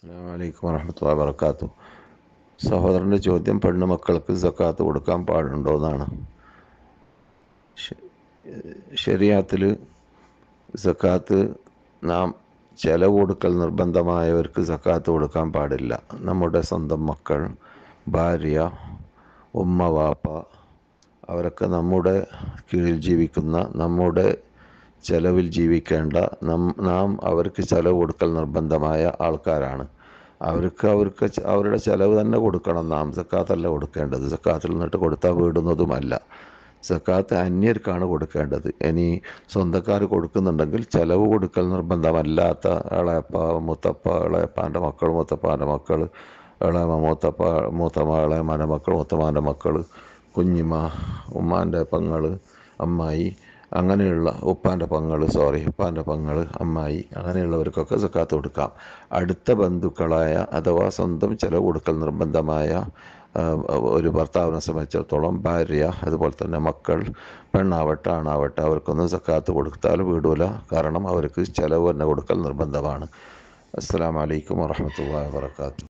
അസ്സലാമു അലൈക്കും വറഹ്മത്തുള്ളാഹി വബറകാതുഹു. സഹോദരൻ്റെ ചോദ്യം, പെണ്ണുമക്കൾക്ക് സക്കാത്ത് കൊടുക്കാൻ പാടുണ്ടോ എന്നാണ്. ശരീഅത്തിൽ സക്കാത്ത് നാം ചെലവ് കൊടുക്കൽ നിർബന്ധമായവർക്ക് സക്കാത്ത് കൊടുക്കാൻ പാടില്ല. നമ്മുടെ സ്വന്തം മക്കൾ, ഭാര്യ, ഉമ്മ, വാപ്പ അവരൊക്കെ നമ്മുടെ കീഴിൽ ജീവിക്കുന്ന, നമ്മുടെ ചെലവിൽ ജീവിക്കേണ്ട, നാം അവർക്ക് ചെലവ് കൊടുക്കൽ നിർബന്ധമായ ആൾക്കാരാണ്. അവർക്ക് അവരുടെ ചെലവ് തന്നെ കൊടുക്കണം. നാം സക്കാത്തല്ല കൊടുക്കേണ്ടത്. സക്കാത്തിൽ നിന്നിട്ട് കൊടുത്താൽ വീടുന്നതുമല്ല. സക്കാത്ത് അന്യർക്കാണ് കൊടുക്കേണ്ടത്. ഇനി സ്വന്തക്കാർ കൊടുക്കുന്നുണ്ടെങ്കിൽ ചെലവ് കൊടുക്കൽ നിർബന്ധമല്ലാത്ത ഇളയപ്പ, മൂത്തപ്പ, ഇളയപ്പാൻ്റെ മക്കൾ, മൂത്തപ്പാൻ്റെ മക്കൾ, ഇളയമ്മ, മൂത്തമ്മ, ഇളയമ്മാൻ്റെ മക്കൾ, മൂത്തമ്മാൻ്റെ മക്കൾ, കുഞ്ഞിമ്മ, ഉമ്മാൻ്റെ പെങ്ങൾ, അമ്മായി, അങ്ങനെയുള്ള ഉപ്പാൻ്റെ പെങ്ങൾ, അമ്മായി, അങ്ങനെയുള്ളവർക്കൊക്കെ സക്കാത്ത് കൊടുക്കാം. അടുത്ത ബന്ധുക്കളായ അഥവാ സ്വന്തം ചെലവ് കൊടുക്കൽ നിർബന്ധമായ ഒരു ഭർത്താവിനെ സംബന്ധിച്ചിടത്തോളം ഭാര്യ, അതുപോലെ തന്നെ മക്കൾ, പെണ്ണാവട്ടെ ആണാവട്ടെ, അവർക്കൊന്നും സക്കാത്ത് കൊടുത്താൽ വീടൂല. കാരണം അവർക്ക് ചെലവ് തന്നെ കൊടുക്കൽ നിർബന്ധമാണ്. അസ്സലാമു അലൈക്കും വറഹ്മത്തുള്ളാഹി വബറകാതുഹു.